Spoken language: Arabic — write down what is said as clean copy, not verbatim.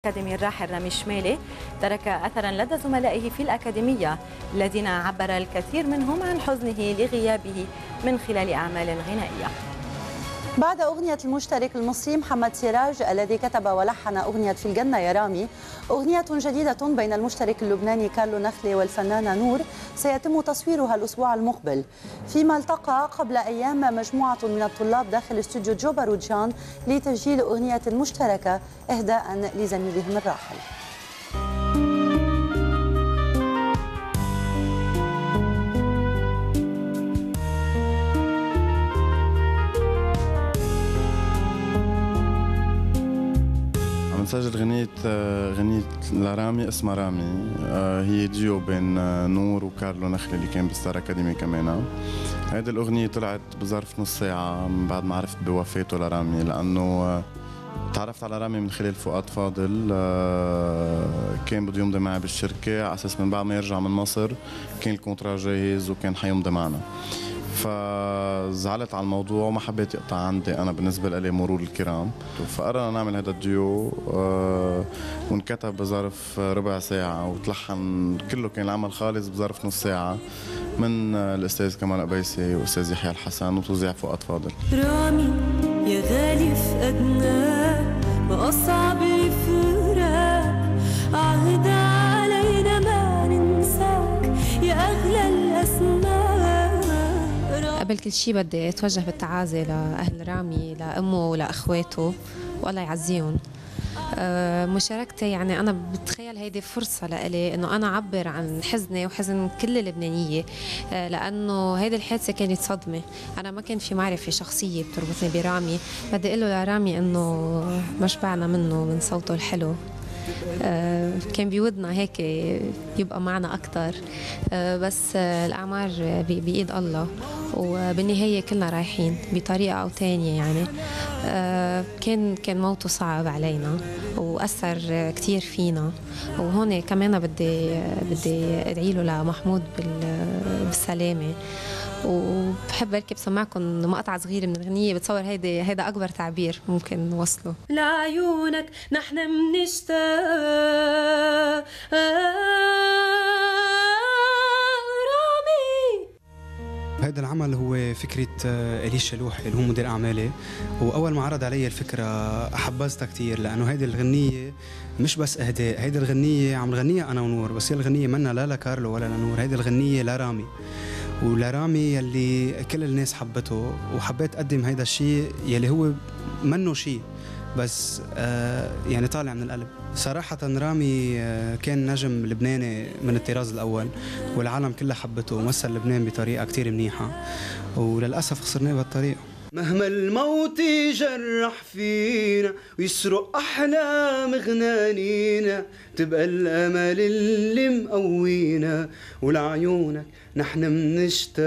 الأكاديمي الراحل رامي الشمالي ترك أثرا لدى زملائه في الأكاديمية الذين عبر الكثير منهم عن حزنه لغيابه من خلال أعمال غنائية. بعد أغنية المشترك المصري محمد سراج الذي كتب ولحن أغنية في الجنة يا رامي، أغنية جديدة بين المشترك اللبناني كارلو نخلي والفنانة نور سيتم تصويرها الأسبوع المقبل، فيما التقى قبل أيام مجموعة من الطلاب داخل استوديو جو باروجان لتسجيل أغنية مشتركة إهداء لزميلهم الراحل. نسجل غنية لرامي اسمها رامي، هي ديو بين نور وكارلو نخلي اللي كان بستار أكاديمي كمان. هيدي الأغنية طلعت بظرف نص ساعة من بعد ما عرفت بوفاته لرامي، لأنه تعرفت على رامي من خلال فؤاد فاضل، كان بده يمضي معي بالشركة على أساس من بعد ما يرجع من مصر كان الكونترا جاهز وكان حيمضي معنا. فزعلت على الموضوع وما حبيت يقطع عندي أنا بالنسبة لي مرور الكرام، فقررنا نعمل هذا الديو وانكتب بظرف ربع ساعة وتلحن كله، كان العمل خالص بظرف نص ساعة من الأستاذ كمال قبيسي والأستاذ يحيى الحسن وتوزيع فؤاد فاضل. رامي يا غالي فقدناك ما أصعب الفراق، عهد علينا ما ننساك يا أغلى الأسماء. قبل كل شيء بدي اتوجه بالتعازي لاهل رامي، لامه ولاخواته والله يعزيهم. مشاركتي يعني انا بتخيل هيدي فرصه لإلي انه انا اعبر عن حزني وحزن كل اللبنانيه، لانه هيدي الحادثه كانت صدمه، انا ما كان في معرفه شخصيه بتربطني برامي. بدي اقول له لرامي انه ما شبعنا منه من صوته الحلو، كان بودنا هيك يبقى معنا أكتر، بس الأعمار بإيد الله، وبالنهاية كلنا رايحين بطريقة أو تانية. يعني كان موته صعب علينا وأثر كتير فينا، وهون كمان بدي أدعي له لمحمود بالسلامة. وبحب بركي بسمعكم مقطع صغير من الغنية، بتصور هيدا أكبر تعبير ممكن نوصله. لعيونك نحن منشتاق رامي. هذا العمل هو فكرة إلي الشلوح اللي هو مدير أعمالي، وأول ما عرض علي الفكرة حبزتها كتير، لأنه هيدي الغنية مش بس إهداء، هيدي الغنية عم نغنيها أنا ونور، بس هي الغنية منا لا لكارلو ولا لنور، هيدي الغنية لرامي، ولرامي يلي كل الناس حبته، وحبيت أقدم هيدا الشيء يلي هو منه شيء بس يعني طالع من القلب. صراحة رامي كان نجم لبناني من الطراز الأول، والعالم كلها حبته ومثل لبنان بطريقة كتير منيحة، وللأسف خسرناه بهالطريقة. مهما الموت يجرح فينا ويسرق أحلام غنانينا، تبقى الأمل اللي مقوينا، ولعيونك نحن منشتاق